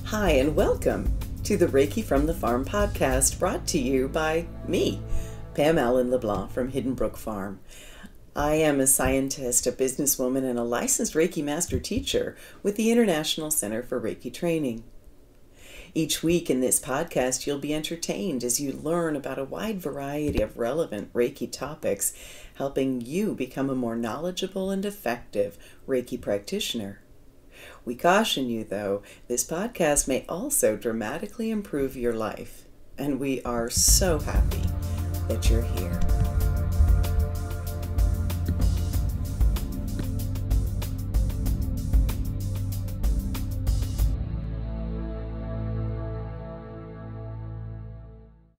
Hi, and welcome to the Reiki from the Farm podcast, brought to you by me, Pam Allen-LeBlanc from Hidden Brook Farm. I am a scientist, a businesswoman, and a licensed Reiki master teacher with the International Center for Reiki Training. Each week in this podcast, you'll be entertained as you learn about a wide variety of relevant Reiki topics, helping you become a more knowledgeable and effective Reiki practitioner. We caution you, though, this podcast may also dramatically improve your life, and we are so happy that you're here.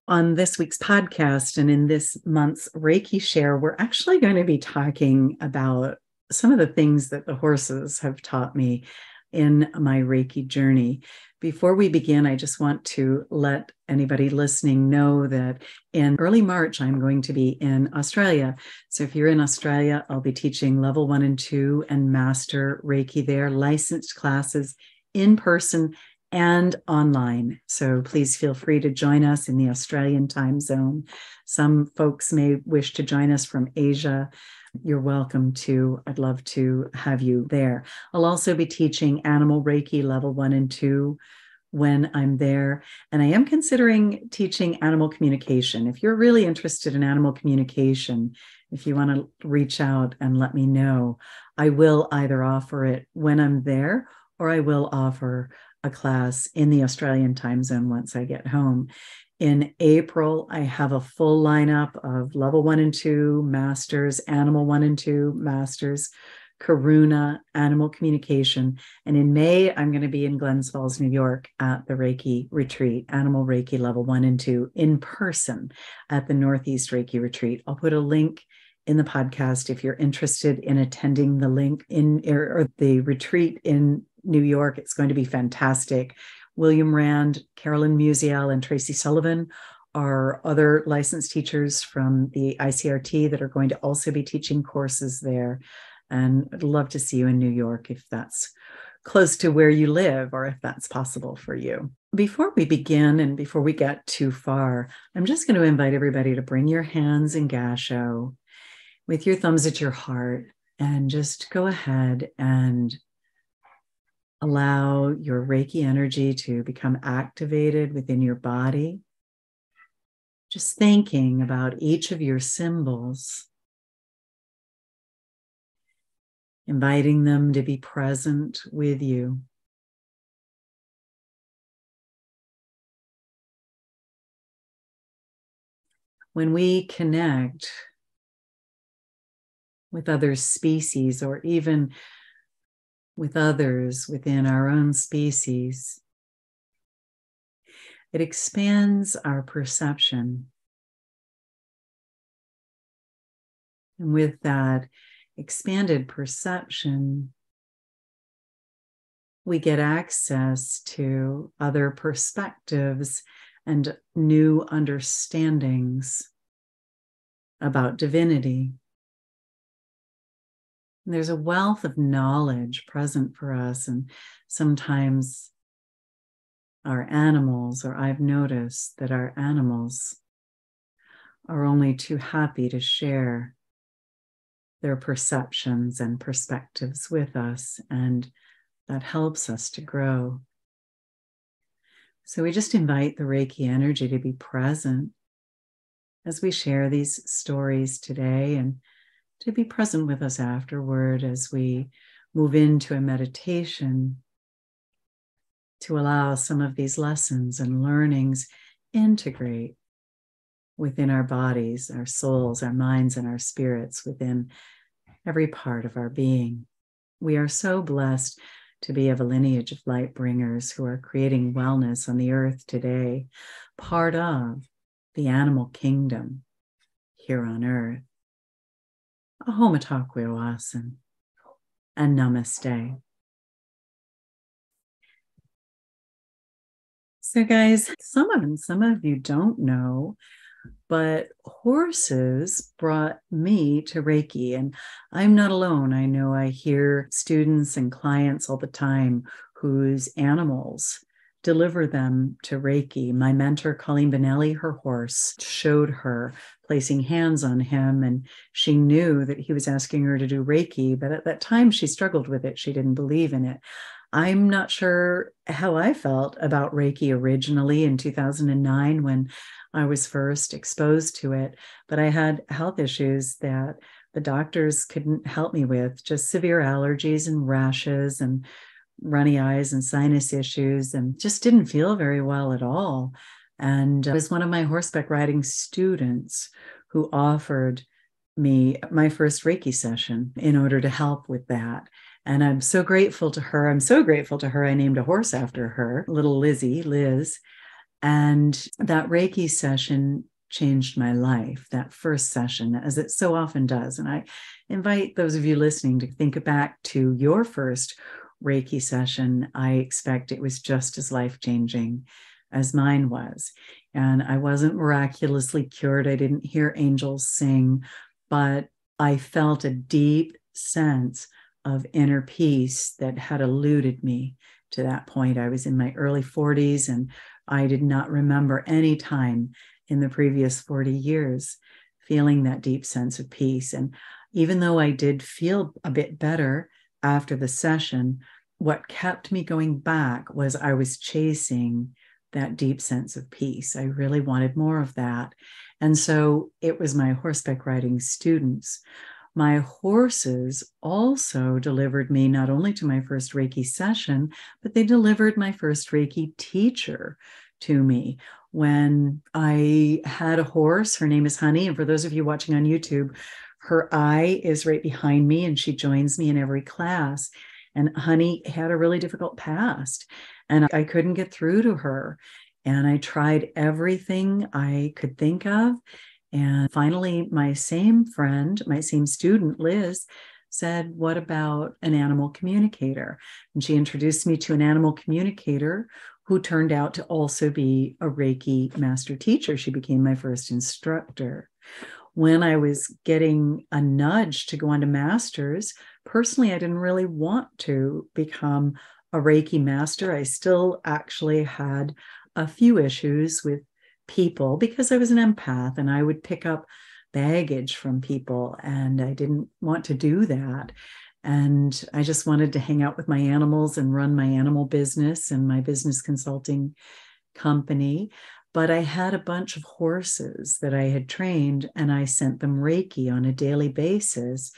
On this week's podcast and in this month's Reiki Share, we're actually going to be talking about some of the things that the horses have taught me in my Reiki journey. Before we begin, I just want to let anybody listening know that in early March, I'm going to be in Australia. So if you're in Australia, I'll be teaching level 1 and 2 and master Reiki there, licensed classes in person and online. So please feel free to join us in the Australian time zone. Some folks may wish to join us from Asia. You're welcome to. I'd love to have you there. I'll also be teaching Animal Reiki level 1 and 2 when I'm there. And I am considering teaching animal communication. If you're really interested in animal communication, if you want to reach out and let me know, I will either offer it when I'm there or I will offer a class in the Australian time zone once I get home. In April, I have a full lineup of level 1 and 2 masters, animal 1 and 2 masters, Karuna, animal communication. And in May, I'm going to be in Glens Falls, New York at the Reiki retreat, animal Reiki level 1 and 2 in person at the Northeast Reiki retreat. I'll put a link in the podcast if you're interested in attending the link in or the retreat in New York. It's going to be fantastic. William Rand, Carolyn Musial, and Tracy Sullivan are other licensed teachers from the ICRT that are going to also be teaching courses there. And I'd love to see you in New York if that's close to where you live or if that's possible for you. Before we begin and before we get too far, I'm just going to invite everybody to bring your hands in Gasho with your thumbs at your heart and just go ahead and allow your Reiki energy to become activated within your body. Just thinking about each of your symbols, inviting them to be present with you. When we connect with other species or even with others within our own species, it expands our perception. And with that expanded perception, we get access to other perspectives and new understandings about divinity. There's a wealth of knowledge present for us, and sometimes our animals, or I've noticed that our animals are only too happy to share their perceptions and perspectives with us, and that helps us to grow. So we just invite the Reiki energy to be present as we share these stories today, and to be present with us afterward as we move into a meditation to allow some of these lessons and learnings integrate within our bodies, our souls, our minds, and our spirits within every part of our being. We are so blessed to be of a lineage of light bringers who are creating wellness on the earth today, part of the animal kingdom here on earth. Ahoma Takwe Oasin and Namaste. So guys, some of you don't know, but horses brought me to Reiki, and I'm not alone. I know I hear students and clients all the time whose animals deliver them to Reiki. My mentor, Colleen Benelli, her horse, showed her placing hands on him, and she knew that he was asking her to do Reiki, but at that time she struggled with it. She didn't believe in it. I'm not sure how I felt about Reiki originally in 2009 when I was first exposed to it, but I had health issues that the doctors couldn't help me with, just severe allergies and rashes and runny eyes and sinus issues, and just didn't feel very well at all. And it was one of my horseback riding students who offered me my first Reiki session in order to help with that. And I'm so grateful to her. I'm so grateful to her. I named a horse after her, little Lizzie, Liz. And that Reiki session changed my life, that first session, as it so often does. And I invite those of you listening to think back to your first Reiki session. I expect it was just as life-changing as mine was. And I wasn't miraculously cured. I didn't hear angels sing, but I felt a deep sense of inner peace that had eluded me to that point. I was in my early 40s, and I did not remember any time in the previous 40 years feeling that deep sense of peace. And even though I did feel a bit better after the session, what kept me going back was I was chasing that deep sense of peace. I really wanted more of that. And so it was my horseback riding students. My horses also delivered me not only to my first Reiki session, but they delivered my first Reiki teacher to me. When I had a horse, her name is Honey. And for those of you watching on YouTube, her eye is right behind me, and she joins me in every class. And Honey had a really difficult past, and I couldn't get through to her. And I tried everything I could think of. And finally, my same friend, my same student, Liz, said, "What about an animal communicator?" And she introduced me to an animal communicator who turned out to also be a Reiki master teacher. She became my first instructor. When I was getting a nudge to go on to masters, personally, I didn't really want to become a Reiki master. I still actually had a few issues with people because I was an empath, and I would pick up baggage from people, and I didn't want to do that. And I just wanted to hang out with my animals and run my animal business and my business consulting company. But I had a bunch of horses that I had trained, and I sent them Reiki on a daily basis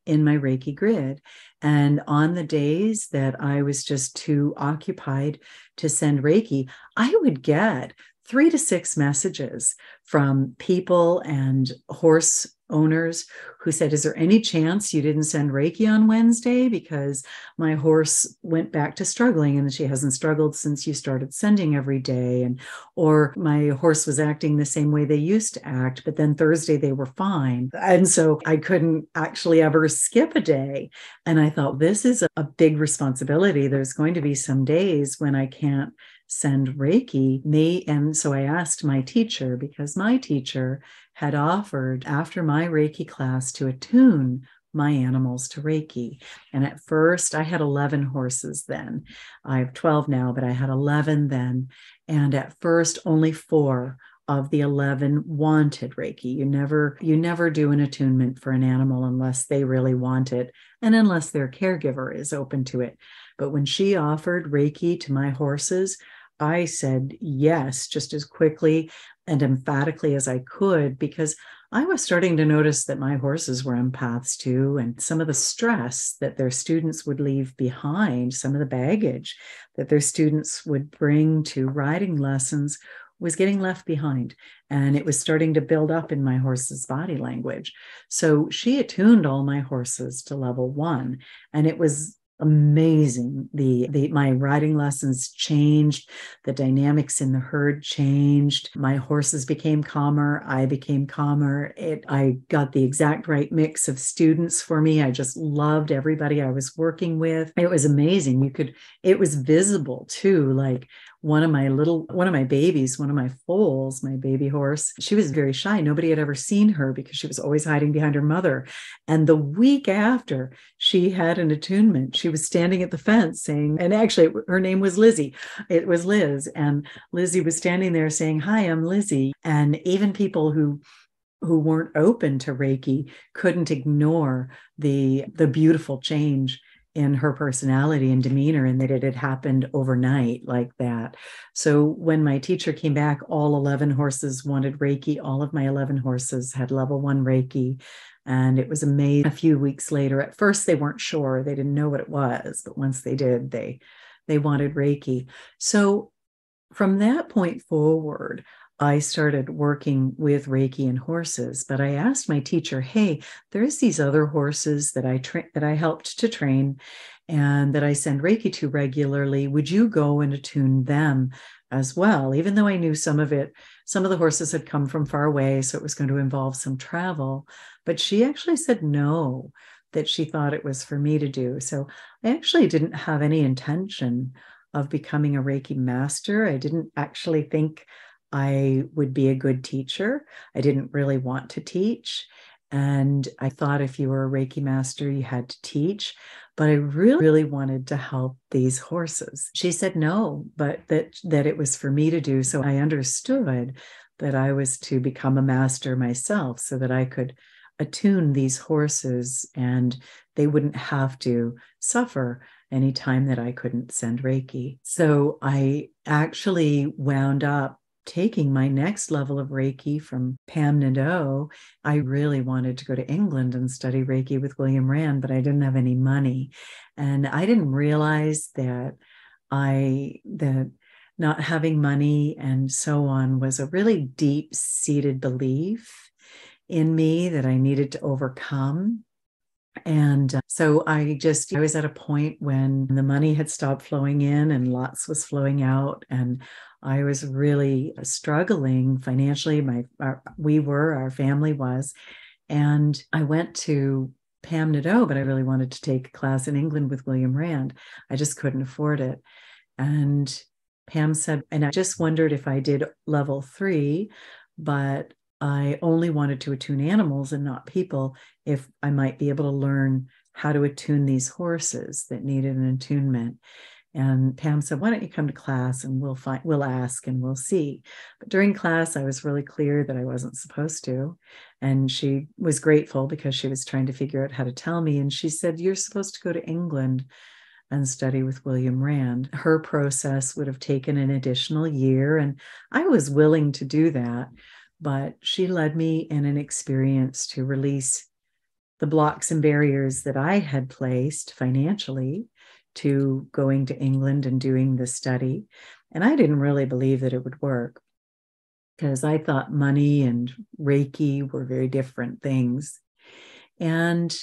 in my Reiki grid. And on the days that I was just too occupied to send Reiki, I would get 3 to 6 messages from people and horse owners who said, "Is there any chance you didn't send Reiki on Wednesday? Because my horse went back to struggling, and she hasn't struggled since you started sending every day." And, or my horse was acting the same way they used to act, but then Thursday they were fine. And so I couldn't actually ever skip a day. And I thought, this is a big responsibility. There's going to be some days when I can't send Reiki. And so I asked my teacher, because my teacher had offered after my Reiki class to attune my animals to Reiki. And at first I had 11 horses then. I have 12 now, but I had 11 then. And at first only 4 of the 11 wanted Reiki. You never do an attunement for an animal unless they really want it, and unless their caregiver is open to it. But when she offered Reiki to my horses, I said yes, just as quickly and emphatically as I could, because I was starting to notice that my horses were empaths too, and some of the stress that their students would leave behind, some of the baggage that their students would bring to riding lessons was getting left behind, and it was starting to build up in my horse's body language. So she attuned all my horses to level 1, and it was amazing. My riding lessons changed. The dynamics in the herd changed. My horses became calmer. I became calmer. I got the exact right mix of students for me. I just loved everybody I was working with. It was amazing. It was visible too. Like one of my babies, one of my foals, my baby horse, she was very shy. Nobody had ever seen her because she was always hiding behind her mother. And the week after she had an attunement, she was standing at the fence saying, and actually her name was Lizzie. It was Liz. And Lizzie was standing there saying, "Hi, I'm Lizzie." And even people who weren't open to Reiki couldn't ignore the beautiful change in her personality and demeanor, and that it had happened overnight like that. So when my teacher came back, all 11 horses wanted Reiki. All of my 11 horses had level 1 Reiki. And it was amazing. A few weeks later, at first they weren't sure. They didn't know what it was. But once they did, they wanted Reiki. So from that point forward, I started working with Reiki and horses, but I asked my teacher, "Hey, there's these other horses that I helped to train and that I send Reiki to regularly. Would you go and attune them as well?" Even though I knew some of the horses had come from far away, so it was going to involve some travel. But she actually said no, that she thought it was for me to do. So I actually didn't have any intention of becoming a Reiki master. I didn't actually think I would be a good teacher. I didn't really want to teach. And I thought if you were a Reiki master, you had to teach. But I really wanted to help these horses. She said no, but that it was for me to do. So I understood that I was to become a master myself so that I could attune these horses and they wouldn't have to suffer anytime that I couldn't send Reiki. So I actually wound up taking my next level of Reiki from Pam Nadeau. I really wanted to go to England and study Reiki with William Rand, but I didn't have any money. And I didn't realize that not having money and so on was a really deep-seated belief in me that I needed to overcome. And so I was at a point when the money had stopped flowing in and lots was flowing out. And I was really struggling financially. Our family was. And I went to Pam Nadeau, but I really wanted to take a class in England with William Rand. I just couldn't afford it. And Pam said, and I just wondered if I did level 3, but I only wanted to attune animals and not people, if I might be able to learn how to attune these horses that needed an attunement. And Pam said, "Why don't you come to class and we'll ask and we'll see." But during class, I was really clear that I wasn't supposed to. And she was grateful because she was trying to figure out how to tell me. And she said, "You're supposed to go to England and study with William Rand." Her process would have taken an additional year. And I was willing to do that. But she led me in an experience to release the blocks and barriers that I had placed financially to going to England and doing the study. And I didn't really believe that it would work because I thought money and Reiki were very different things. And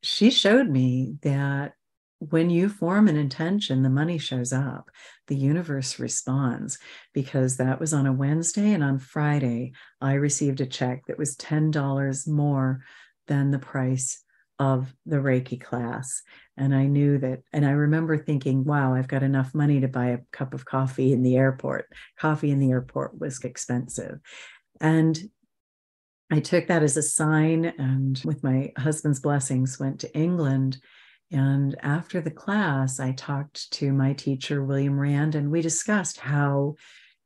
she showed me that when you form an intention, the money shows up. The universe responds, because that was on a Wednesday, and on Friday, I received a check that was $10 more than the price of the Reiki class. And I knew that, and I remember thinking, wow, I've got enough money to buy a cup of coffee in the airport. Coffee in the airport was expensive. And I took that as a sign, and with my husband's blessings, went to England. And after the class, I talked to my teacher, William Rand, and we discussed how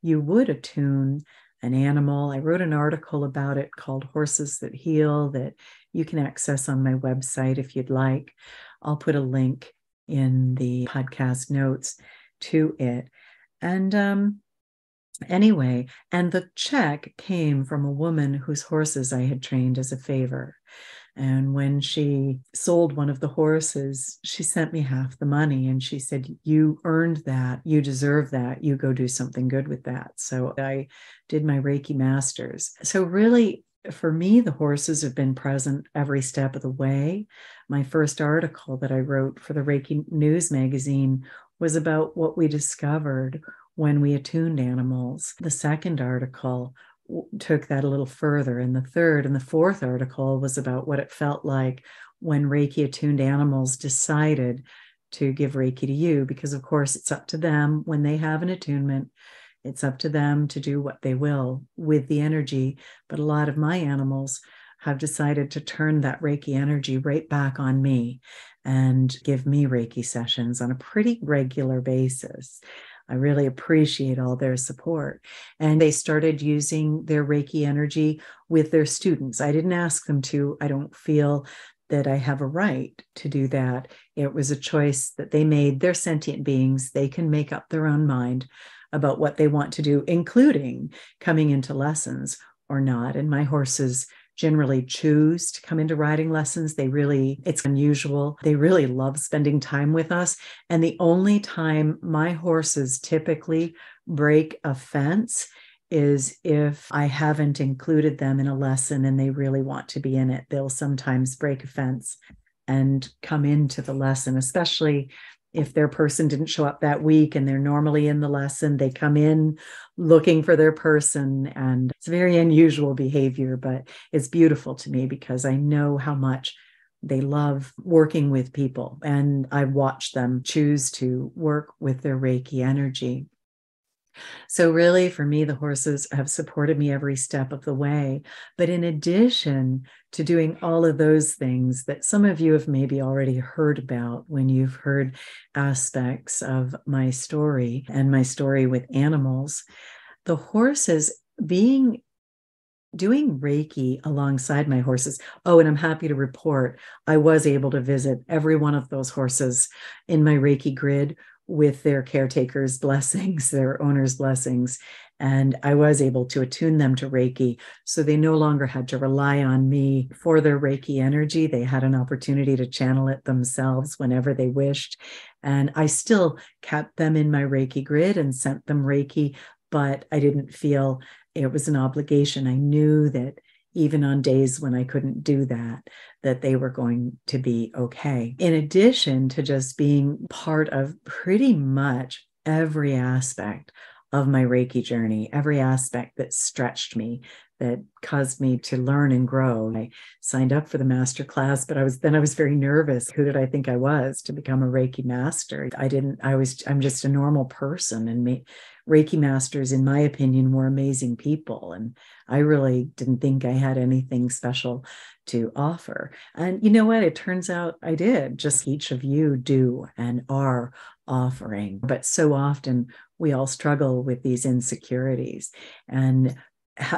you would attune an animal. I wrote an article about it called Horses That Heal that you can access on my website if you'd like. I'll put a link in the podcast notes to it. And anyway, and the check came from a woman whose horses I had trained as a favor. And when she sold one of the horses, she sent me half the money. And she said, "You earned that. You deserve that. You go do something good with that." So I did my Reiki Masters. So really, for me, the horses have been present every step of the way. My first article that I wrote for the Reiki News magazine was about what we discovered when we attuned animals. The second article took that a little further, and the third and the fourth article was about what it felt like when Reiki attuned animals decided to give Reiki to you, because of course it's up to them when they have an attunement. It's up to them to do what they will with the energy. But a lot of my animals have decided to turn that Reiki energy right back on me and give me Reiki sessions on a pretty regular basis. I really appreciate all their support. And they started using their Reiki energy with their students. I didn't ask them to. I don't feel that I have a right to do that. It was a choice that they made. They're sentient beings. They can make up their own mind about what they want to do, including coming into lessons or not. And my horses generally choose to come into riding lessons. It's unusual. They really love spending time with us. And the only time my horses typically break a fence is if I haven't included them in a lesson and they really want to be in it. They'll sometimes break a fence and come into the lesson, especially if their person didn't show up that week and they're normally in the lesson. They come in looking for their person, and it's very unusual behavior, but it's beautiful to me because I know how much they love working with people, and I watch them choose to work with their Reiki energy. So really, for me, the horses have supported me every step of the way. But in addition to doing all of those things that some of you have maybe already heard about when you've heard aspects of my story and my story with animals, the horses doing Reiki alongside my horses. Oh, and I'm happy to report I was able to visit every one of those horses in my Reiki grid with their caretakers' blessings, their owners' blessings. And I was able to attune them to Reiki. So they no longer had to rely on me for their Reiki energy. They had an opportunity to channel it themselves whenever they wished. And I still kept them in my Reiki grid and sent them Reiki, but I didn't feel it was an obligation. I knew that even on days when I couldn't do that, that they were going to be okay. In addition to just being part of pretty much every aspect of my Reiki journey, every aspect that stretched me, that caused me to learn and grow. I signed up for the master class, but I was very nervous. Who did I think I was to become a Reiki master? I'm just a normal person, and Reiki masters, in my opinion, were amazing people. And I really didn't think I had anything special to offer. And you know what? It turns out I did. Just each of you do and are offering. But so often we all struggle with these insecurities. And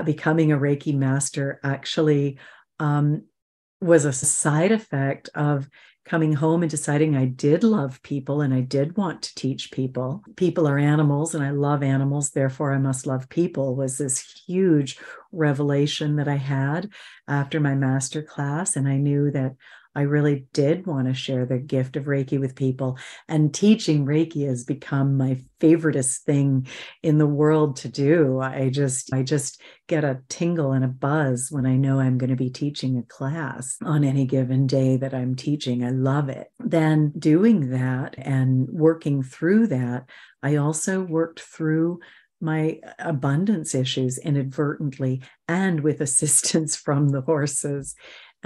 becoming a Reiki master actually was a side effect of coming home and deciding I did love people and I did want to teach people. People are animals and I love animals, therefore I must love people, was this huge revelation that I had after my master class. And I knew that I really did want to share the gift of Reiki with people. And teaching Reiki has become my favoriteest thing in the world to do. I just get a tingle and a buzz when I know I'm going to be teaching a class on any given day that I'm teaching. I love it. Then doing that and working through that, I also worked through my abundance issues inadvertently and with assistance from the horses.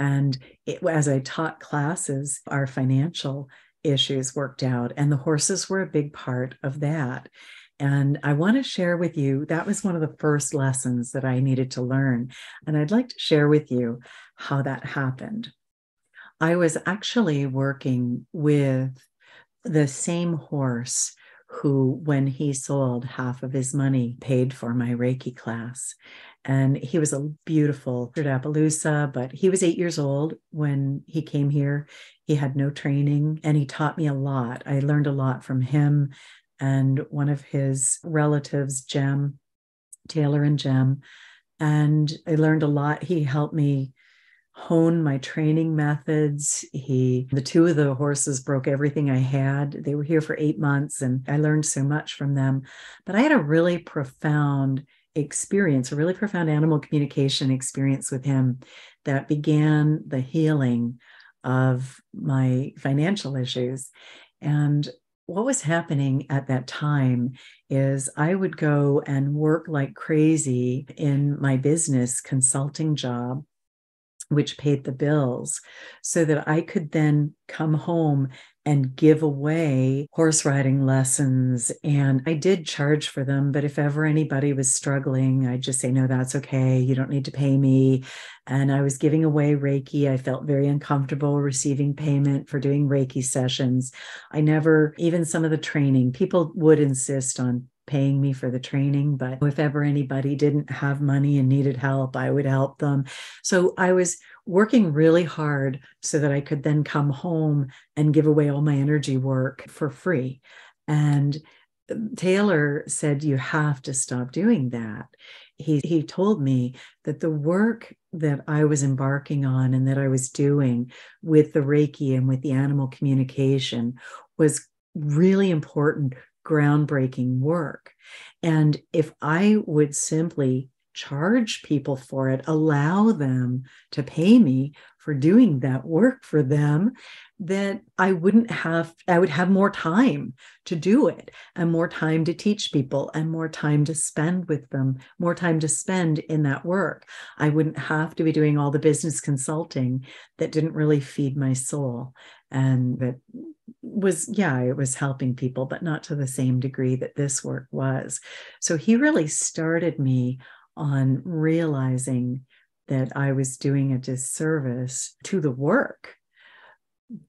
And as I taught classes, our financial issues worked out, and the horses were a big part of that. And I want to share with you, that was one of the first lessons that I needed to learn. And I'd like to share with you how that happened. I was actually working with the same horse who, when he sold half of his money, paid for my Reiki class. And he was a beautiful Appaloosa, but he was 8 years old when he came here. He had no training and he taught me a lot. I learned a lot from him and one of his relatives, Jem, Taylor and Jem. And I learned a lot. He helped me hone my training methods. The two of the horses broke everything I had. They were here for 8 months and I learned so much from them. But I had a really profound experience, a really profound animal communication experience with him that began the healing of my financial issues. And what was happening at that time is I would go and work like crazy in my business consulting job. which paid the bills, so that I could then come home and give away horse riding lessons. And I did charge for them, but if ever anybody was struggling, I'd just say, no, that's okay. You don't need to pay me. And I was giving away Reiki. I felt very uncomfortable receiving payment for doing Reiki sessions. I never, even some of the training, people would insist on paying me for the training, but if ever anybody didn't have money and needed help, I would help them. So I was working really hard so that I could then come home and give away all my energy work for free. And Taylor said, you have to stop doing that. He told me that the work that I was embarking on and that I was doing with the Reiki and with the animal communication was really important, groundbreaking work. And if I would simply charge people for it, allow them to pay me for doing that work for them, that I would have more time to do it, and more time to teach people, and more time to spend with them, more time to spend in that work. I wouldn't have to be doing all the business consulting that didn't really feed my soul. And that was, it was helping people, but not to the same degree that this work was. So he really started me on realizing that I was doing a disservice to the work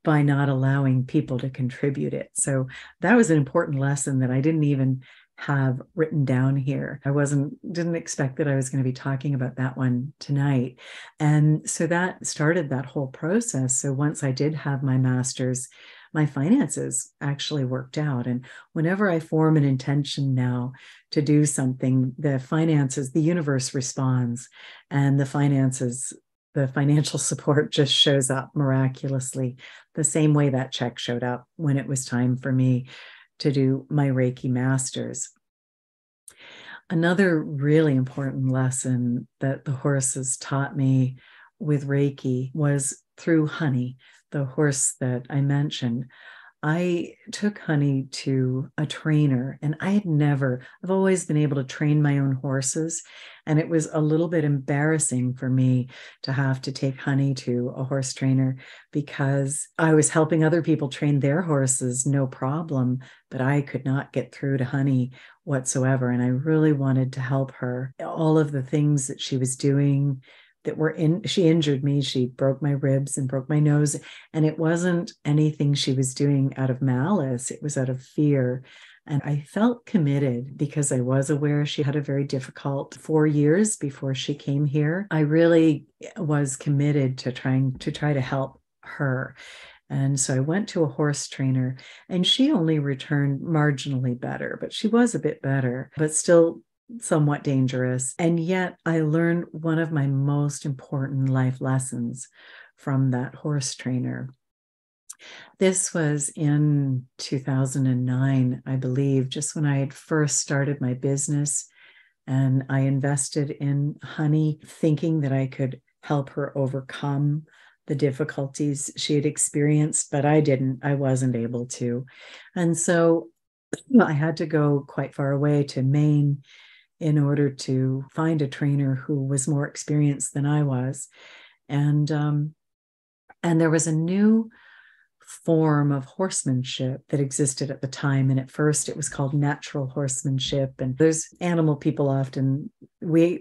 by not allowing people to contribute it. So that was an important lesson that I didn't even have written down here. I didn't expect that I was going to be talking about that one tonight. And so that started that whole process. So once I did have my master's, my finances actually worked out. And whenever I form an intention now to do something, the finances, the universe responds, and the finances, the financial support just shows up miraculously, the same way that check showed up when it was time for me to do my Reiki Masters. Another really important lesson that the horses taught me with Reiki was through Honey, the horse that I mentioned. I took Honey to a trainer, and I've always been able to train my own horses. And it was a little bit embarrassing for me to have to take Honey to a horse trainer, because I was helping other people train their horses, no problem, but I could not get through to Honey whatsoever. And I really wanted to help her. All of the things that she was doing she injured me. She broke my ribs and broke my nose. And it wasn't anything she was doing out of malice. It was out of fear. And I felt committed because I was aware she had a very difficult 4 years before she came here. I really was committed to try to help her. And so I went to a horse trainer, and she only returned marginally better, but she was a bit better, but still somewhat dangerous. And yet I learned one of my most important life lessons from that horse trainer. This was in 2009, I believe, just when I had first started my business. And I invested in Honey, thinking that I could help her overcome the difficulties she had experienced, but I wasn't able to. And so I had to go quite far away to Maine in order to find a trainer who was more experienced than I was. And there was a new form of horsemanship that existed at the time. And at first it was called natural horsemanship. And there's animal people often, we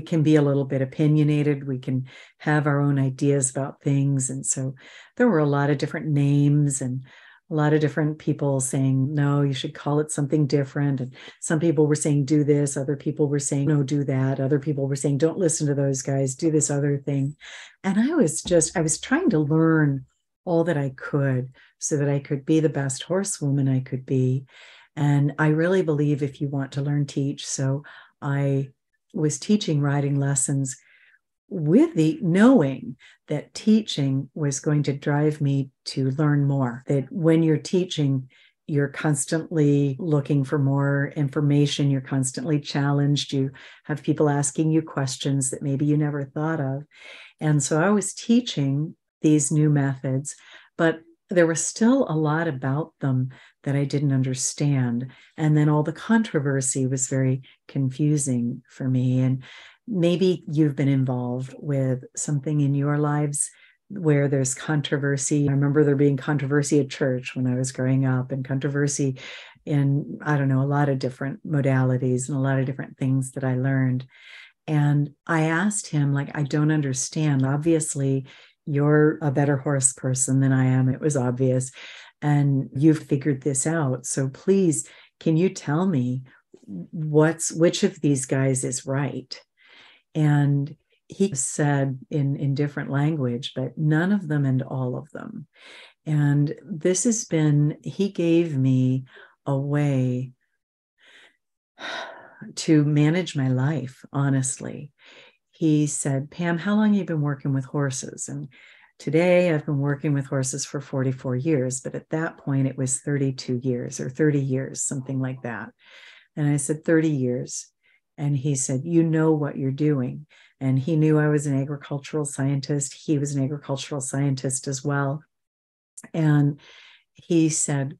can be a little bit opinionated. We can have our own ideas about things. And so there were a lot of different names and a lot of different people saying, no, you should call it something different. And some people were saying, do this. Other people were saying, no, do that. Other people were saying, don't listen to those guys, do this other thing. And I was trying to learn all that I could so that I could be the best horsewoman I could be. And I really believe if you want to learn, teach. So I was teaching riding lessons with the knowing that teaching was going to drive me to learn more, that when you're teaching, you're constantly looking for more information. You're constantly challenged. You have people asking you questions that maybe you never thought of. And so I was teaching these new methods, but there was still a lot about them that I didn't understand. And then all the controversy was very confusing for me. maybe you've been involved with something in your lives where there's controversy. I remember there being controversy at church when I was growing up, and controversy in, I don't know, a lot of different modalities and a lot of different things that I learned. And I asked him, like, I don't understand. Obviously, you're a better horse person than I am. It was obvious. And you've figured this out. So please, can you tell me which of these guys is right? And he said in different language, but none of them and all of them. And this has been, he gave me a way to manage my life, honestly. He said, Pam, how long have you been working with horses? And today I've been working with horses for 44 years, but at that point it was 32 years or 30 years, something like that. And I said, 30 years. And he said, you know what you're doing. And he knew I was an agricultural scientist. He was an agricultural scientist as well. And he said,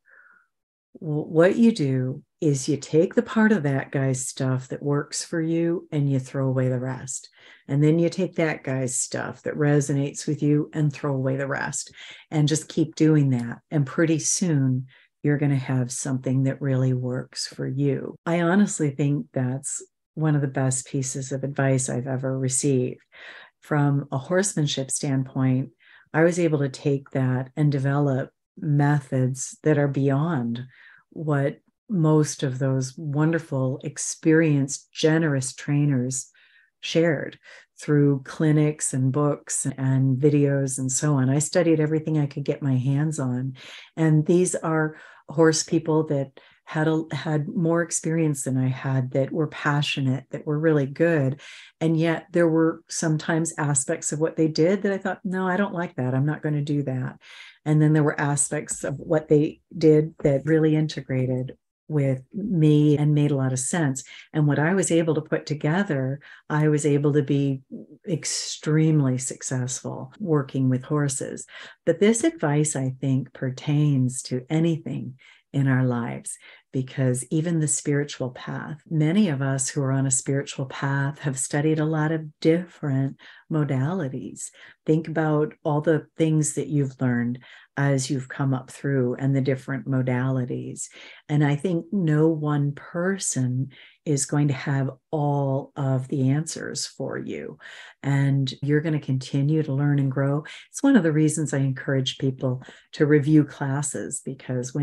what you do is you take the part of that guy's stuff that works for you and you throw away the rest. And then you take that guy's stuff that resonates with you and throw away the rest. And just keep doing that. And pretty soon you're going to have something that really works for you. I honestly think that's one of the best pieces of advice I've ever received. From a horsemanship standpoint, I was able to take that and develop methods that are beyond what most of those wonderful, experienced, generous trainers shared through clinics and books and videos and so on. I studied everything I could get my hands on. And these are horse people that had more experience than I had, that were passionate, that were really good. And yet there were sometimes aspects of what they did that I thought, no, I don't like that. I'm not going to do that. And then there were aspects of what they did that really integrated with me and made a lot of sense. And what I was able to put together, I was able to be extremely successful working with horses. But this advice, I think, pertains to anything in our lives, because even the spiritual path, many of us who are on a spiritual path have studied a lot of different modalities. Think about all the things that you've learned as you've come up through and the different modalities. And I think no one person is going to have all of the answers for you. And you're going to continue to learn and grow. It's one of the reasons I encourage people to review classes, because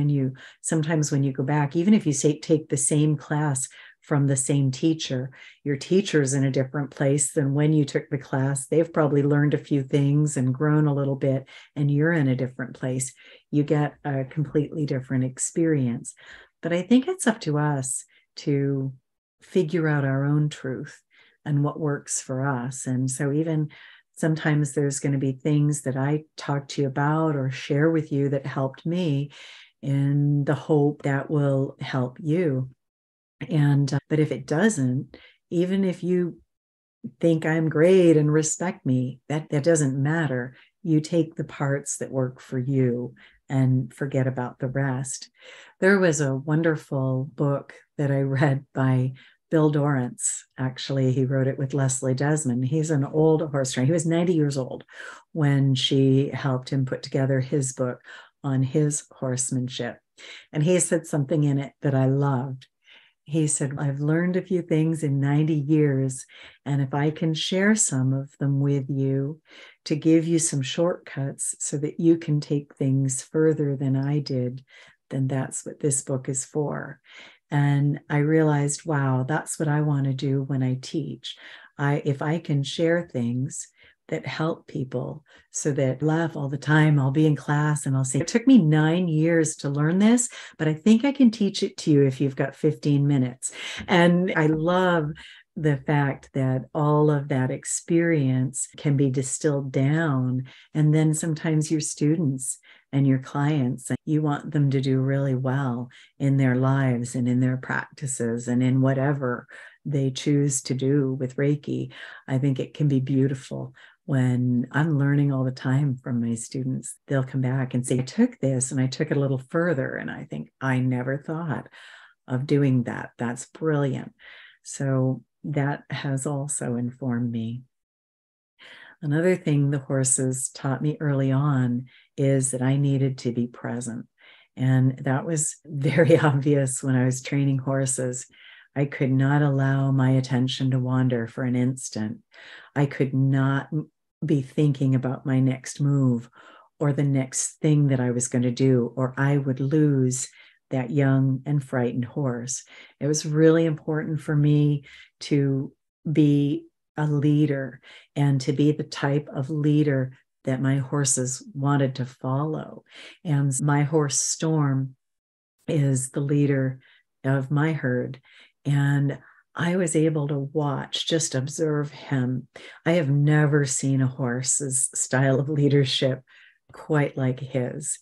sometimes when you go back, even if you take the same class from the same teacher, your teacher's in a different place than when you took the class. They've probably learned a few things and grown a little bit, and you're in a different place. You get a completely different experience. But I think it's up to us to figure out our own truth and what works for us. And so even sometimes there's going to be things that I talk to you about or share with you that helped me, in the hope that will help you. And but if it doesn't, even if you think I'm great and respect me, that doesn't matter. You take the parts that work for you and forget about the rest. There was a wonderful book that I read by Bill Dorrance. Actually, he wrote it with Leslie Desmond. He's an old horse trainer. He was 90 years old when she helped him put together his book on his horsemanship. And he said something in it that I loved. He said, I've learned a few things in 90 years, and if I can share some of them with you to give you some shortcuts so that you can take things further than I did, then that's what this book is for. And I realized, wow, that's what I want to do when I teach. If I can share things that help people, so that I laugh all the time. I'll be in class and I'll say, it took me 9 years to learn this, but I think I can teach it to you if you've got 15 minutes. And I love the fact that all of that experience can be distilled down. And then sometimes your students and your clients, you want them to do really well in their lives and in their practices and in whatever they choose to do with Reiki. I think it can be beautiful when I'm learning all the time from my students. They'll come back and say, I took this and I took it a little further. And I think, I never thought of doing that. That's brilliant. So that has also informed me. Another thing the horses taught me early on is that I needed to be present. And that was very obvious when I was training horses. I could not allow my attention to wander for an instant. I could not be thinking about my next move or the next thing that I was going to do, or I would lose that young and frightened horse. It was really important for me to be a leader and to be the type of leader that my horses wanted to follow. And my horse Storm is the leader of my herd. And I was able to watch, just observe him. I have never seen a horse's style of leadership quite like his.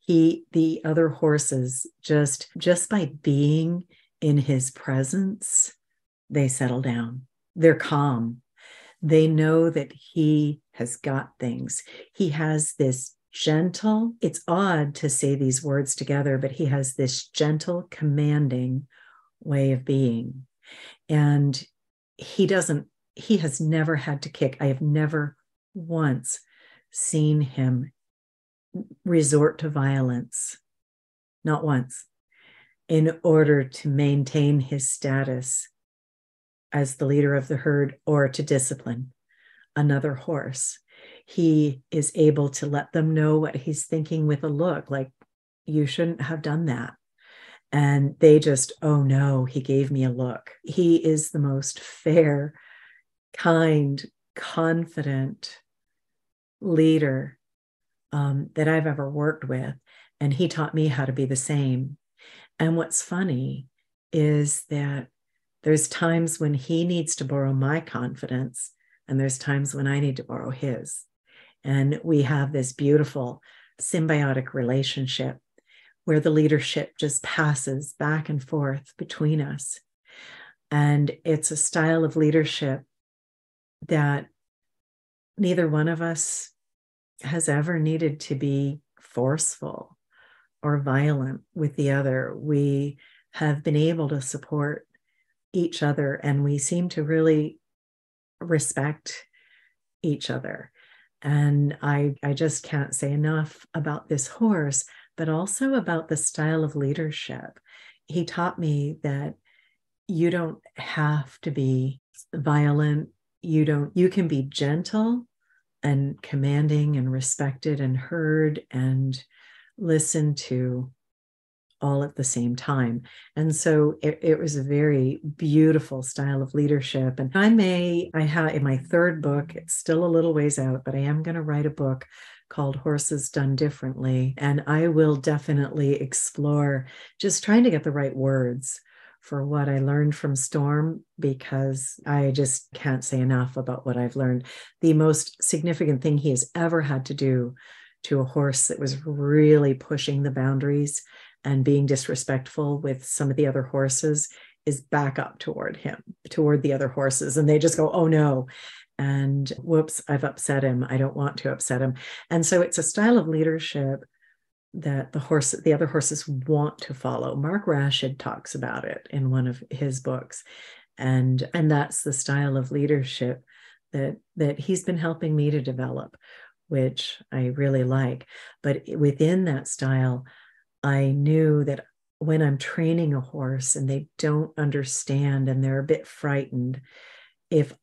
The other horses, just by being in his presence, they settle down. They're calm. They know that he has got things. He has this gentle, it's odd to say these words together, but he has this gentle, commanding way of being. And he has never had to kick. I have never once seen him resort to violence, not once, in order to maintain his status as the leader of the herd or to discipline another horse. He is able to let them know what he's thinking with a look like, you shouldn't have done that. And they just, oh no, he gave me a look. He is the most fair, kind, confident leader that I've ever worked with. And he taught me how to be the same. And what's funny is that there's times when he needs to borrow my confidence, and there's times when I need to borrow his. And we have this beautiful symbiotic relationship where the leadership just passes back and forth between us. And it's a style of leadership that neither one of us has ever needed to be forceful or violent with the other. We have been able to support each other, and we seem to really respect each other. And I just can't say enough about this horse, but also about the style of leadership. He taught me that you don't have to be violent. You can be gentle and commanding and respected and heard and listened to all at the same time. And so it was a very beautiful style of leadership. And I have in my third book, it's still a little ways out, but I am going to write a book called Horses Done Differently. And I will definitely explore just trying to get the right words for what I learned from Storm, because I just can't say enough about what I've learned. The most significant thing he has ever had to do to a horse that was really pushing the boundaries and being disrespectful with some of the other horses is back up toward the other horses. And they just go, oh no. And whoops, I've upset him. I don't want to upset him. And so it's a style of leadership that the other horses want to follow. Mark Rashid talks about it in one of his books. And that's the style of leadership that he's been helping me to develop, which I really like. But within that style, I knew that when I'm training a horse and they don't understand and they're a bit frightened, if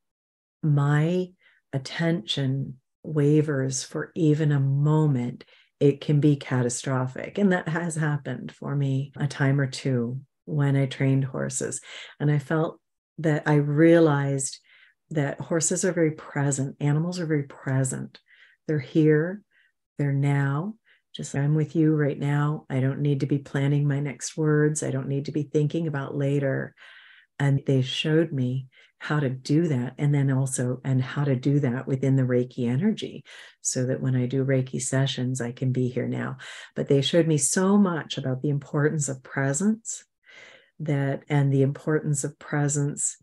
my attention wavers for even a moment, it can be catastrophic. And that has happened for me a time or two when I trained horses. And I realized that horses are very present. Animals are very present. They're here, they're now. Just I'm with you right now. I don't need to be planning my next words. I don't need to be thinking about later. And they showed me how to do that. And then also, and how to do that within the Reiki energy so that when I do Reiki sessions, I can be here now. But they showed me so much about the importance of presence and the importance of presence,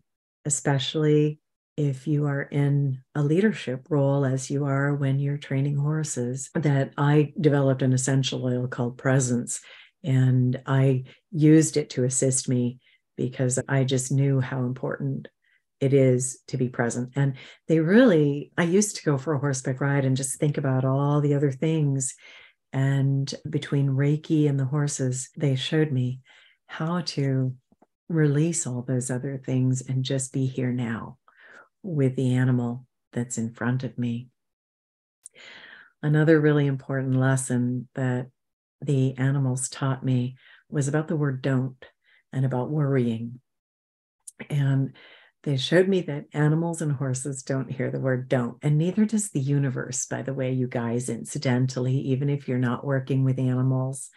especially if you are in a leadership role, as you are when you're training horses, that I developed an essential oil called Presence. And I used it to assist me because I just knew how important it is to be present. And I used to go for a horseback ride and just think about all the other things. And between Reiki and the horses, they showed me how to release all those other things and just be here now with the animal that's in front of me. Another really important lesson that the animals taught me was about the word don't and about worrying. And they showed me that animals and horses don't hear the word don't, and neither does the universe, by the way, you guys, incidentally, even if you're not working with animals.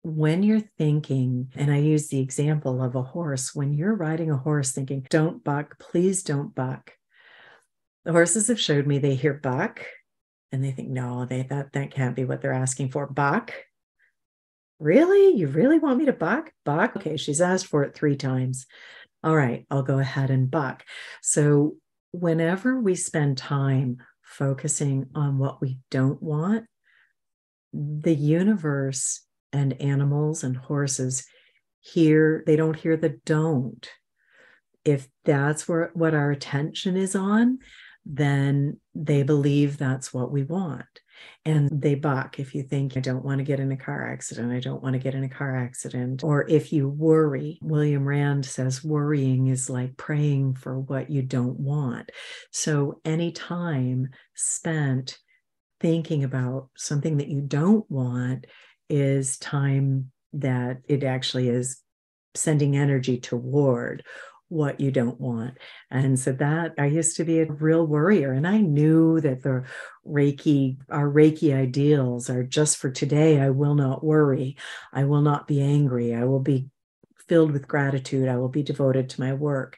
When you're thinking, and I use the example of a horse, when you're riding a horse thinking, don't buck, please don't buck. The horses have showed me they hear buck and they think, no, that can't be what they're asking for. Buck? Really? You really want me to buck? Buck? Okay, she's asked for it 3 times. All right, I'll go ahead and buck. So whenever we spend time focusing on what we don't want, the universe and animals and horses they don't hear the don't. If that's what our attention is on, then they believe that's what we want. And they buck if you think, I don't want to get in a car accident. I don't want to get in a car accident. Or if you worry, William Rand says worrying is like praying for what you don't want. So any time spent thinking about something that you don't want is time that it actually is sending energy toward what you don't want. And so that I used to be a real worrier, and I knew that our Reiki ideals are just for today. I will not worry. I will not be angry. I will be filled with gratitude. I will be devoted to my work,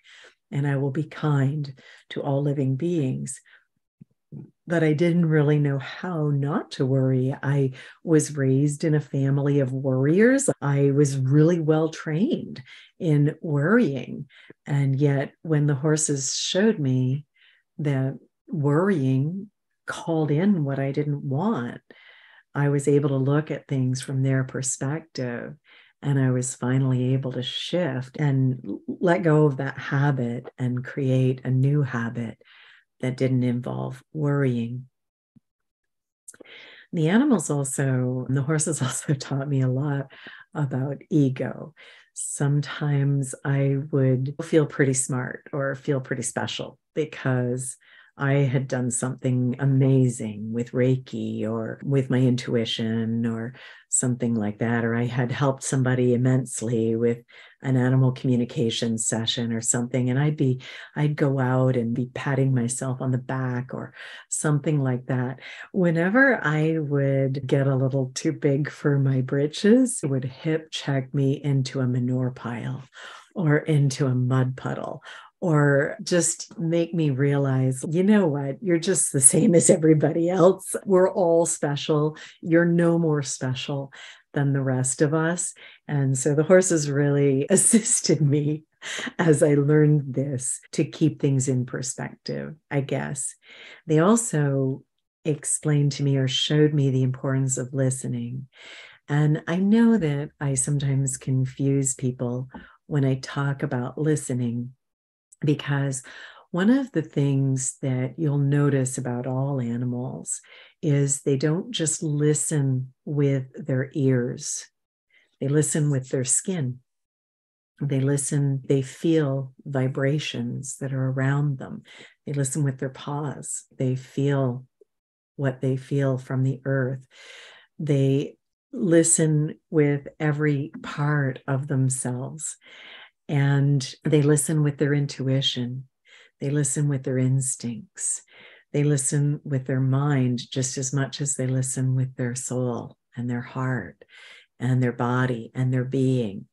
and I will be kind to all living beings. But I didn't really know how not to worry. I was raised in a family of worriers. I was really well trained in worrying. And yet, when the horses showed me that worrying called in what I didn't want, I was able to look at things from their perspective. And I was finally able to shift and let go of that habit and create a new habit that didn't involve worrying. The horses also taught me a lot about ego. Sometimes I would feel pretty smart or feel pretty special because I had done something amazing with Reiki or with my intuition or something like that, or I had helped somebody immensely with an animal communication session or something, and I'd go out and be patting myself on the back or something like that. Whenever I would get a little too big for my britches, it would hip check me into a manure pile or into a mud puddle, or just make me realize, you know what, you're just the same as everybody else. We're all special. You're no more special than the rest of us. And so the horses really assisted me as I learned this to keep things in perspective, I guess. They also explained to me or showed me the importance of listening. And I know that I sometimes confuse people when I talk about listening, because one of the things that you'll notice about all animals is they don't just listen with their ears. They listen with their skin. They feel vibrations that are around them. They listen with their paws. They feel what they feel from the earth. They listen with every part of themselves. And they listen with their intuition. They listen with their instincts. They listen with their mind just as much as they listen with their soul and their heart and their body and their being.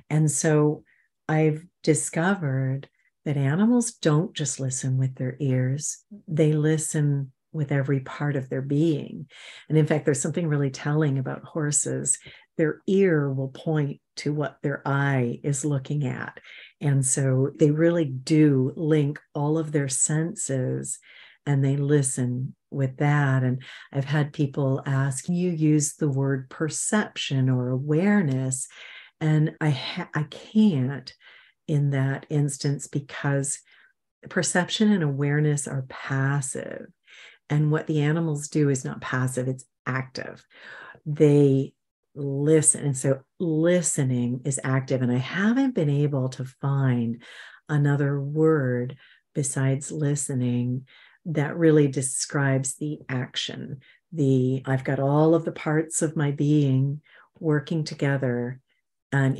And so I've discovered that animals don't just listen with their ears. They listen with every part of their being. And in fact, there's something really telling about horses. Their ear will point to what their eye is looking at. And so they really do link all of their senses and they listen with that. And I've had people ask, can you use the word perception or awareness? And I can't in that instance because perception and awareness are passive. And what the animals do is not passive, it's active. They listen. And so listening is active. And I haven't been able to find another word besides listening that really describes the action. I've got all of the parts of my being working together. And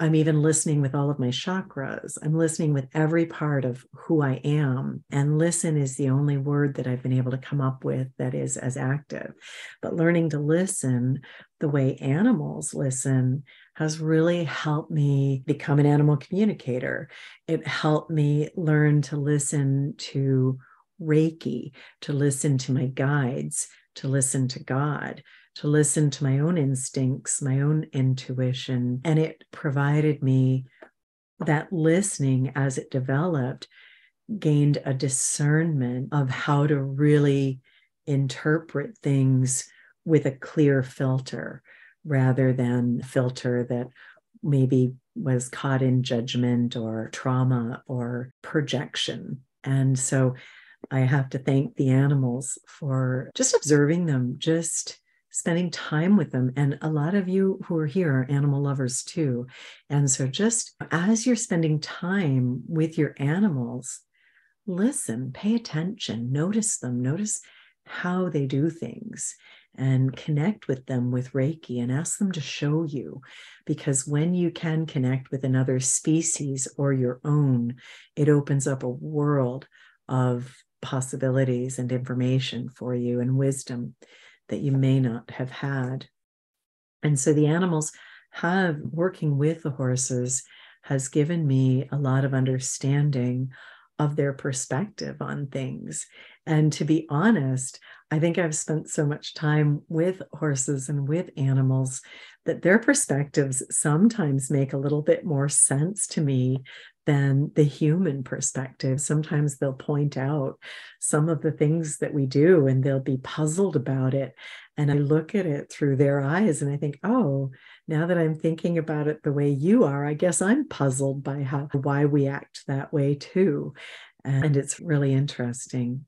I'm even listening with all of my chakras. I'm listening with every part of who I am. And listen is the only word that I've been able to come up with that is as active. But learning to listen the way animals listen has really helped me become an animal communicator. It helped me learn to listen to Reiki, to listen to my guides, to listen to God, to listen to my own instincts, my own intuition. And it provided me that listening as it developed, gained a discernment of how to really interpret things with a clear filter rather than filter that maybe was caught in judgment or trauma or projection. And so I have to thank the animals for just observing them, just spending time with them. And a lot of you who are here are animal lovers too. And so just as you're spending time with your animals, listen, pay attention, notice them, notice how they do things, and connect with them with Reiki and ask them to show you. Because when you can connect with another species or your own, it opens up a world of possibilities and information for you and wisdom that you may not have had. And so the animals working with the horses has given me a lot of understanding of their perspective on things. And to be honest, I think I've spent so much time with horses and with animals that their perspectives sometimes make a little bit more sense to me than the human perspective. Sometimes they'll point out some of the things that we do and they'll be puzzled about it. And I look at it through their eyes and I think, oh, now that I'm thinking about it the way you are, I guess I'm puzzled by why we act that way too. And it's really interesting.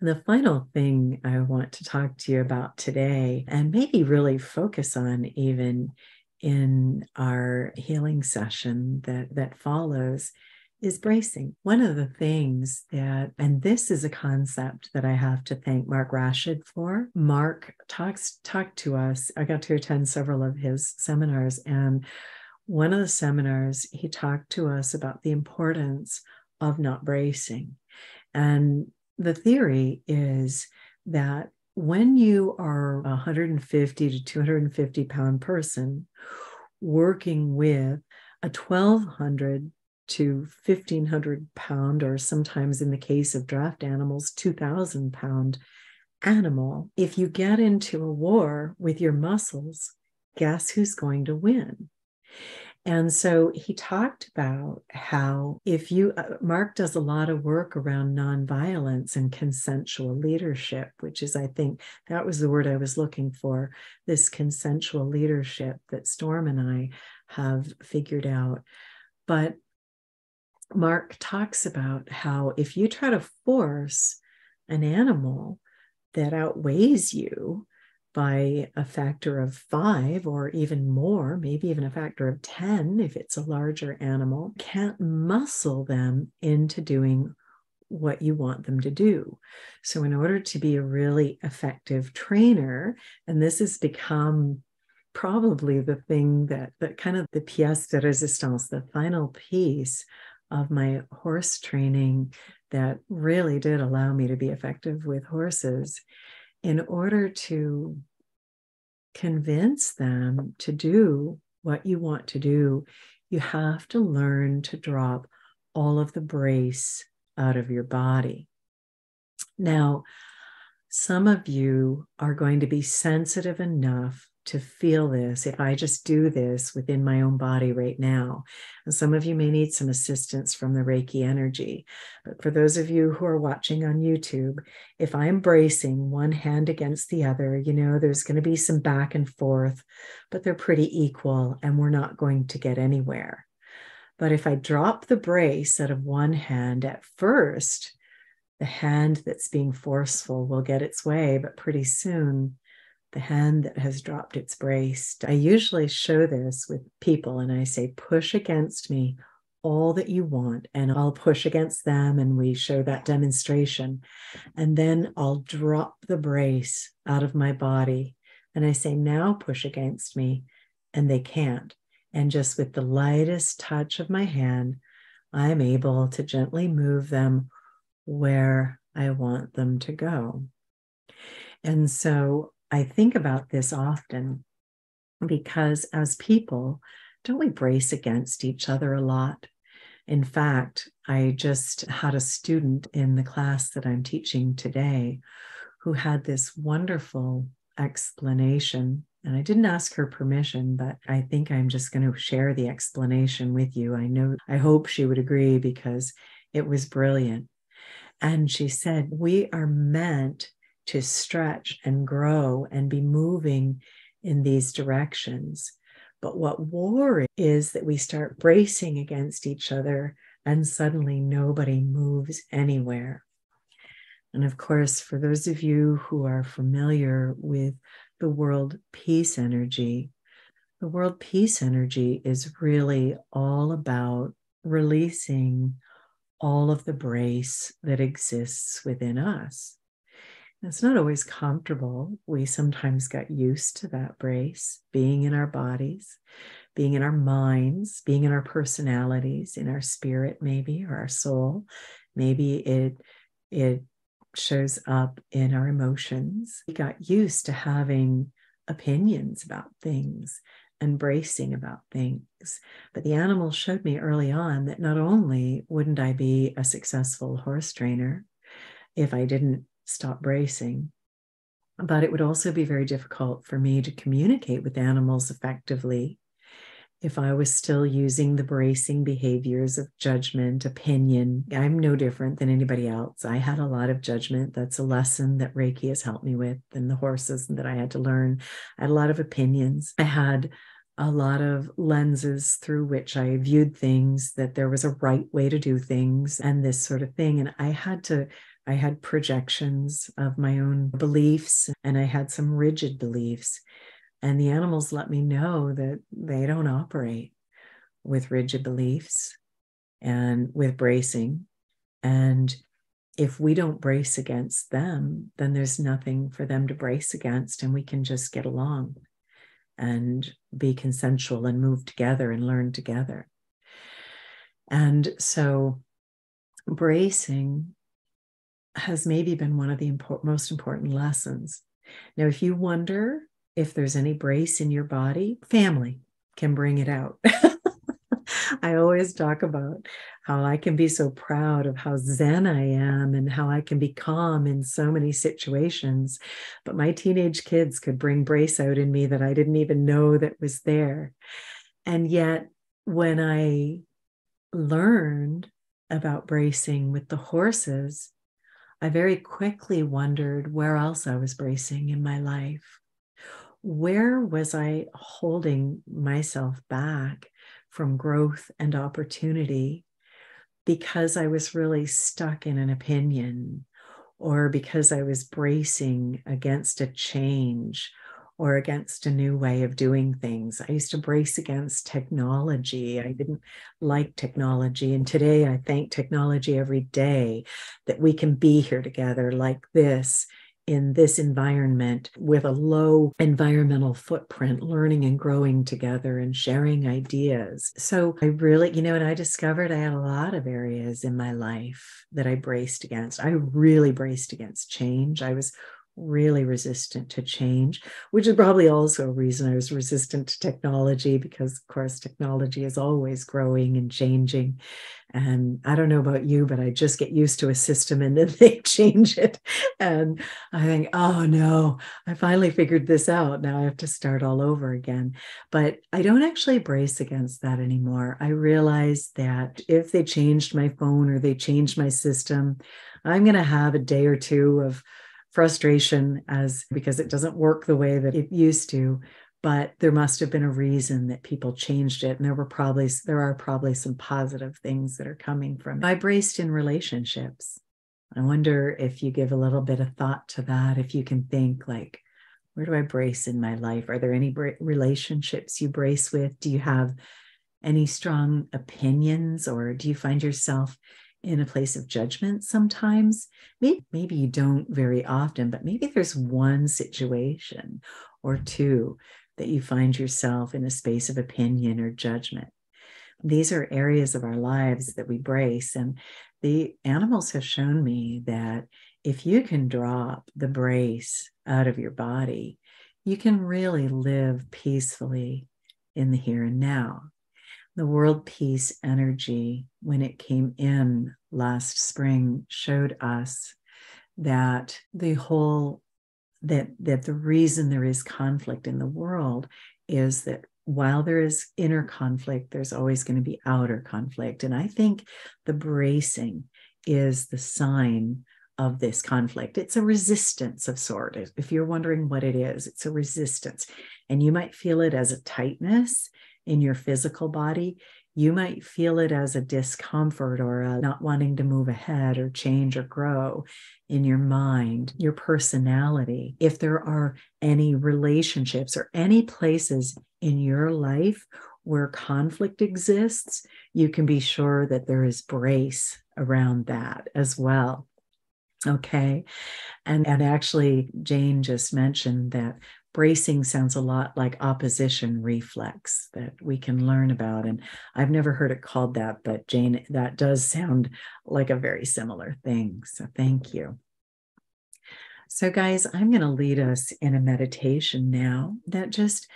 And the final thing I want to talk to you about today, and maybe really focus on even in our healing session that follows, is bracing. One of the things and this is a concept that I have to thank Mark Rashid for. Mark talked to us. I got to attend several of his seminars, and one of the seminars, he talked to us about the importance of not bracing. And the theory is that when you are a 150 to 250 pound person working with a 1,200 to 1,500 pound, or sometimes in the case of draft animals, 2,000 pound animal, if you get into a war with your muscles, guess who's going to win? And so he talked about how Mark does a lot of work around nonviolence and consensual leadership, which is, I think that was the word I was looking for, this consensual leadership that Storm and I have figured out. But Mark talks about how if you try to force an animal that outweighs you by a factor of 5 or even more, maybe even a factor of 10, if it's a larger animal, can't muscle them into doing what you want them to do. So in order to be a really effective trainer, and this has become probably the thing that kind of the pièce de résistance, the final piece of my horse training that really did allow me to be effective with horses, in order to convince them to do what you want to do, you have to learn to drop all of the brace out of your body. Now, some of you are going to be sensitive enough to feel this if I just do this within my own body right now. And some of you may need some assistance from the Reiki energy. But for those of you who are watching on YouTube, if I'm bracing one hand against the other, there's going to be some back and forth, but they're pretty equal and we're not going to get anywhere. But if I drop the brace out of one hand at first, the hand that's being forceful will get its way, but pretty soon, the hand that has dropped its brace. I usually show this with people and I say, push against me all that you want, and I'll push against them, and we show that demonstration. And then I'll drop the brace out of my body and I say, now push against me, and they can't. And just with the lightest touch of my hand, I'm able to gently move them where I want them to go. And so I think about this often because as people, don't we brace against each other a lot? In fact, I just had a student in the class that I'm teaching today who had this wonderful explanation. And I didn't ask her permission, but I think I'm just going to share the explanation with you. I hope she would agree because it was brilliant. And she said, we are meant to stretch and grow and be moving in these directions. But what war is that we start bracing against each other and suddenly nobody moves anywhere. And of course, for those of you who are familiar with the world peace energy, the world peace energy is really all about releasing all of the brace that exists within us. It's not always comfortable. We sometimes got used to that brace, being in our bodies, being in our minds, being in our personalities, in our spirit maybe, or our soul. Maybe it shows up in our emotions. We got used to having opinions about things and bracing about things. But the animals showed me early on that not only wouldn't I be a successful horse trainer if I didn't stop bracing, but it would also be very difficult for me to communicate with animals effectively if I was still using the bracing behaviors of judgment, opinion. I'm no different than anybody else. I had a lot of judgment. That's a lesson that Reiki has helped me with, and the horses that I had to learn. I had a lot of opinions. I had a lot of lenses through which I viewed things, that there was a right way to do things and this sort of thing. And I had projections of my own beliefs, and I had some rigid beliefs. And the animals let me know that they don't operate with rigid beliefs and with bracing. And if we don't brace against them, then there's nothing for them to brace against, and we can just get along and be consensual and move together and learn together. And so bracing has maybe been one of the most important lessons. Now, if you wonder if there's any brace in your body, family can bring it out. I always talk about how I can be so proud of how zen I am and how I can be calm in so many situations. But my teenage kids could bring brace out in me that I didn't even know that was there. And yet, when I learned about bracing with the horses, I very quickly wondered where else I was bracing in my life. Where was I holding myself back from growth and opportunity because I was really stuck in an opinion, or because I was bracing against a change or against a new way of doing things? I used to brace against technology. I didn't like technology. And today I thank technology every day that we can be here together like this, in this environment with a low environmental footprint, learning and growing together and sharing ideas. So I really, and I discovered I had a lot of areas in my life that I braced against. I really braced against change. I was really resistant to change, which is probably also a reason I was resistant to technology, because of course technology is always growing and changing. And I don't know about you, but I just get used to a system and then they change it. And I think, oh no, I finally figured this out. Now I have to start all over again. But I don't actually brace against that anymore. I realize that if they changed my phone or they changed my system, I'm going to have a day or two of frustration because it doesn't work the way that it used to. but there must have been a reason that people changed it. And there are probably some positive things that are coming from it. I braced in relationships. I wonder if you give a little bit of thought to that, if you can think like, where do I brace in my life? Are there any relationships you brace with? Do you have any strong opinions, or do you find yourself in a place of judgment sometimes? Maybe you don't very often, but maybe there's one situation or two that you find yourself in a space of opinion or judgment. These are areas of our lives that we brace. And the animals have shown me that if you can drop the brace out of your body, you can really live peacefully in the here and now. The world peace energy, when it came in last spring, showed us that the reason there is conflict in the world is that while there is inner conflict, there's always going to be outer conflict. And I think the bracing is the sign of this conflict. It's a resistance of sort. If you're wondering what it is, it's a resistance. And you might feel it as a tightness in your physical body. You might feel it as a discomfort or a not wanting to move ahead or change or grow in your mind, your personality. If there are any relationships or any places in your life where conflict exists, you can be sure that there is brace around that as well. Okay. And actually, Jane just mentioned that bracing sounds a lot like opposition reflex that we can learn about. And I've never heard it called that, but Jane, that does sound like a very similar thing. So thank you. So guys, I'm going to lead us in a meditation now that just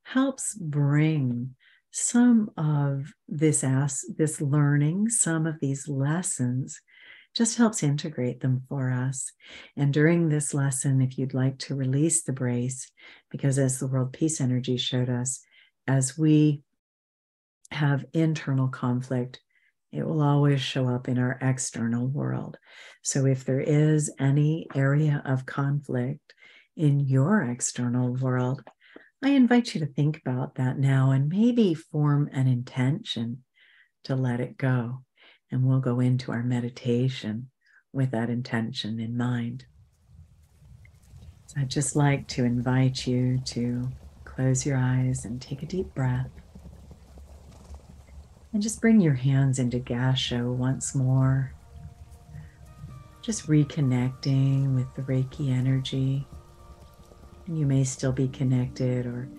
helps bring some of this learning, some of these lessons, just helps integrate them for us. And during this lesson, if you'd like to release the brace, because as the world peace energy showed us, as we have internal conflict, it will always show up in our external world. So if there is any area of conflict in your external world, I invite you to think about that now and maybe form an intention to let it go. And we'll go into our meditation with that intention in mind. So I'd just like to invite you to close your eyes and take a deep breath. And just bring your hands into Gasho once more. Just reconnecting with the Reiki energy. And you may still be connected, or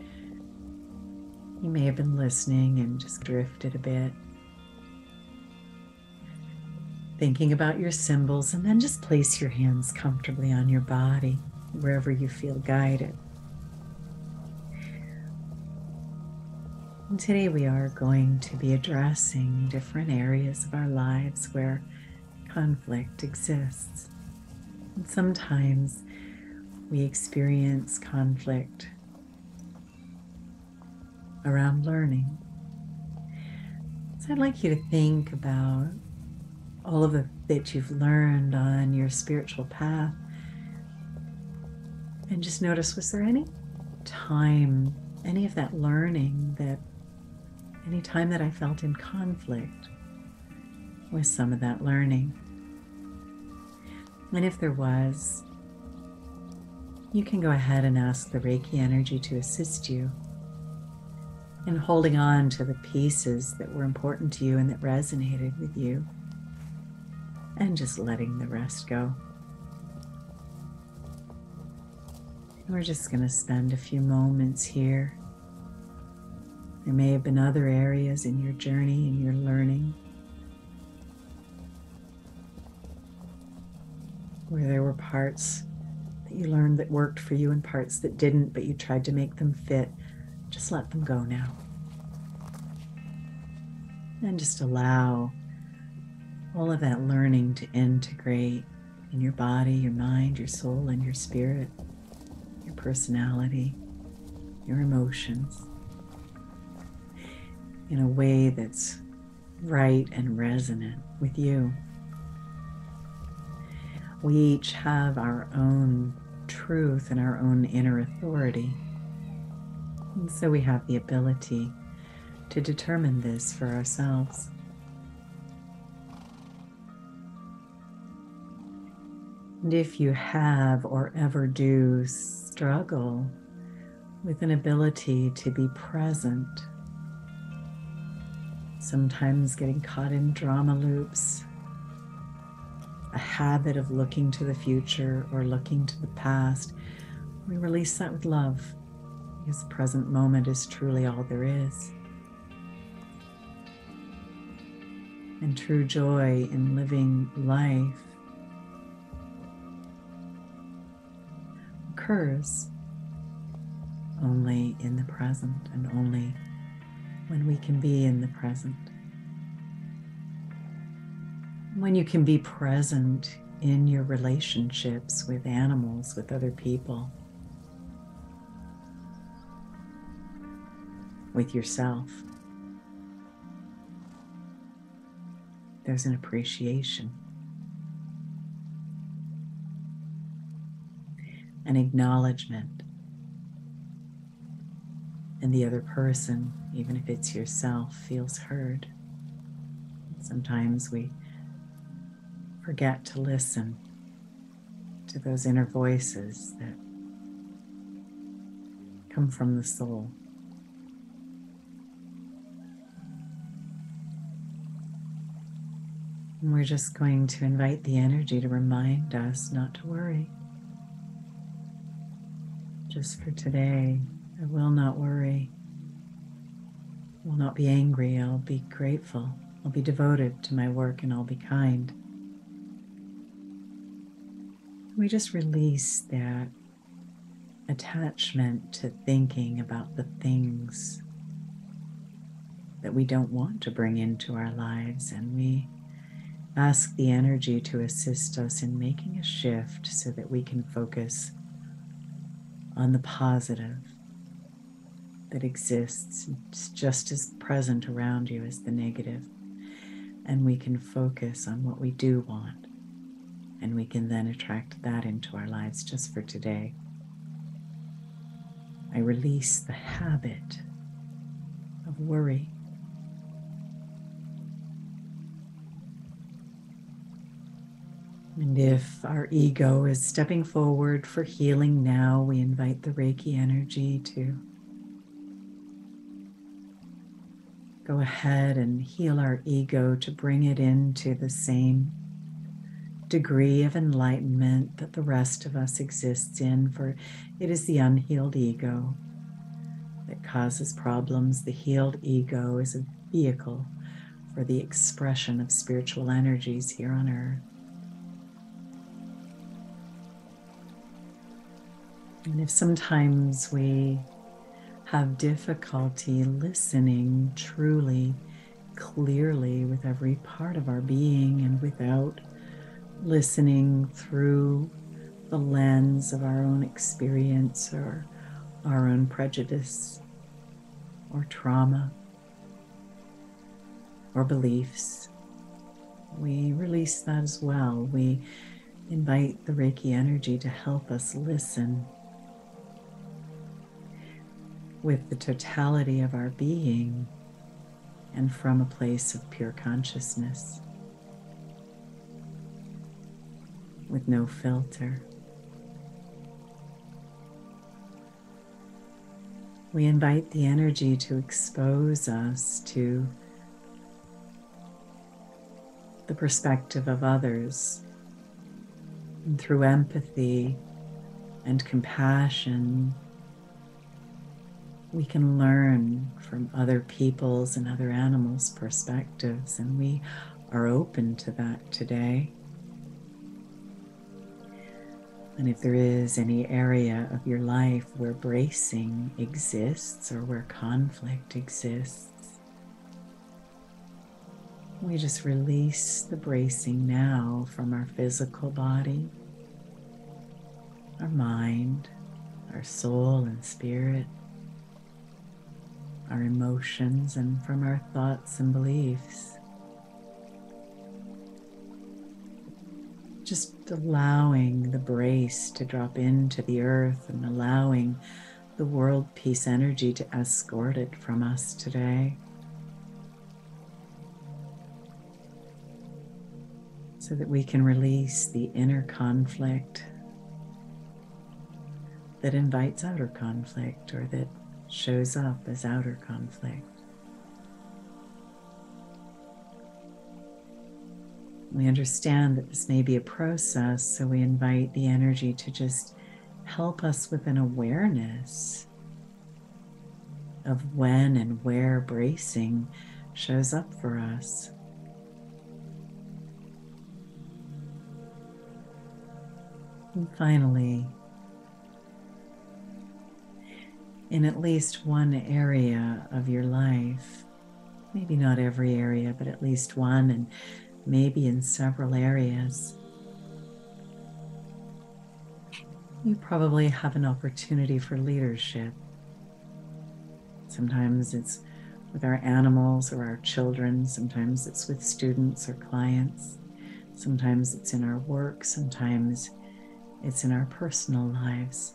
you may have been listening and just drifted a bit. Thinking about your symbols, and then just place your hands comfortably on your body, wherever you feel guided. And today we are going to be addressing different areas of our lives where conflict exists. And sometimes we experience conflict around learning. So I'd like you to think about all of that you've learned on your spiritual path, and just notice, was there any time, any of that learning, any time that I felt in conflict with some of that learning? And if there was, you can go ahead and ask the Reiki energy to assist you in holding on to the pieces that were important to you and that resonated with you, and just letting the rest go. And we're just going to spend a few moments here. There may have been other areas in your journey and your learning where there were parts that you learned that worked for you and parts that didn't, but you tried to make them fit. Just let them go now. And just allow all of that learning to integrate in your body, your mind, your soul, and your spirit, your personality, your emotions, in a way that's right and resonant with you. We each have our own truth and our own inner authority. And so we have the ability to determine this for ourselves. And if you have or ever do struggle with an ability to be present, sometimes getting caught in drama loops, a habit of looking to the future or looking to the past, we release that with love, because the present moment is truly all there is. And true joy in living life occurs only in the present and only when we can be in the present. When you can be present in your relationships with animals, with other people, with yourself, there's an appreciation, an acknowledgement, and the other person, even if it's yourself, feels heard. Sometimes we forget to listen to those inner voices that come from the soul. And we're just going to invite the energy to remind us not to worry. Just for today, I will not worry. I will not be angry. I'll be grateful. I'll be devoted to my work, and I'll be kind. We just release that attachment to thinking about the things that we don't want to bring into our lives, and we ask the energy to assist us in making a shift so that we can focus on the positive that exists. It's just as present around you as the negative. And we can focus on what we do want. And we can then attract that into our lives just for today. I release the habit of worry. And if our ego is stepping forward for healing now, we invite the Reiki energy to go ahead and heal our ego, to bring it into the same degree of enlightenment that the rest of us exists in, for it is the unhealed ego that causes problems. The healed ego is a vehicle for the expression of spiritual energies here on earth. And if sometimes we have difficulty listening truly, clearly with every part of our being, and without listening through the lens of our own experience or our own prejudice or trauma or beliefs, we release that as well. We invite the Reiki energy to help us listen with the totality of our being and from a place of pure consciousness, with no filter. We invite the energy to expose us to the perspective of others, and through empathy and compassion, we can learn from other people's and other animals' perspectives, and we are open to that today. And if there is any area of your life where bracing exists or where conflict exists, we just release the bracing now from our physical body, our mind, our soul and spirit, our emotions, and from our thoughts and beliefs. Just allowing the brace to drop into the earth and allowing the world peace energy to escort it from us today, so that we can release the inner conflict that invites outer conflict, or that shows up as outer conflict. We understand that this may be a process, so we invite the energy to just help us with an awareness of when and where bracing shows up for us. And finally, in at least one area of your life, maybe not every area, but at least one, and maybe in several areas, you probably have an opportunity for leadership. Sometimes it's with our animals or our children. Sometimes it's with students or clients. Sometimes it's in our work. Sometimes it's in our personal lives.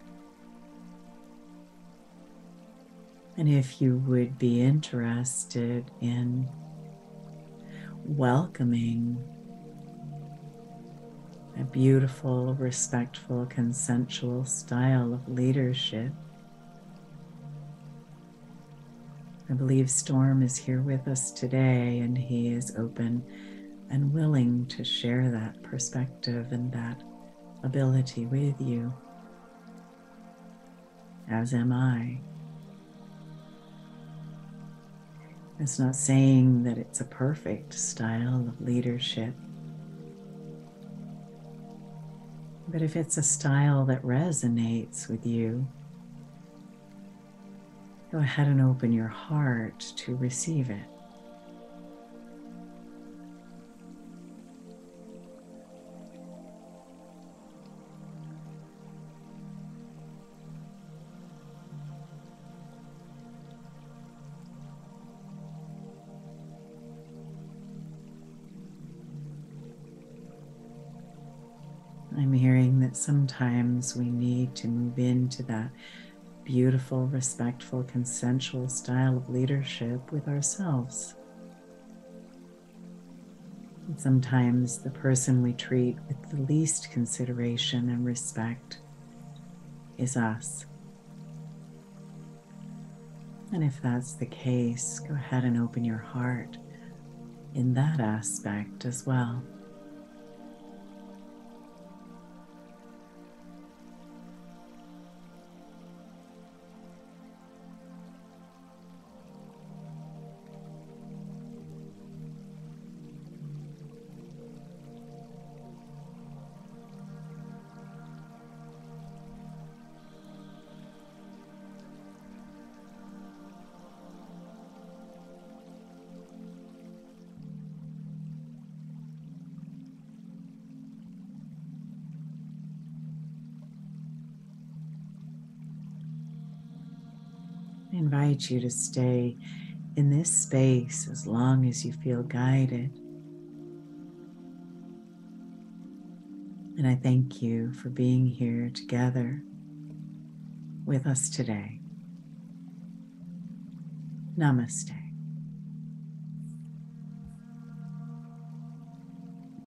And if you would be interested in welcoming a beautiful, respectful, consensual style of leadership, I believe Storm is here with us today, and he is open and willing to share that perspective and that ability with you, as am I. It's not saying that it's a perfect style of leadership, but if it's a style that resonates with you, go ahead and open your heart to receive it. I'm hearing that sometimes we need to move into that beautiful, respectful, consensual style of leadership with ourselves. And sometimes the person we treat with the least consideration and respect is us. And if that's the case, go ahead and open your heart in that aspect as well. I invite you to stay in this space as long as you feel guided. And I thank you for being here together with us today. Namaste.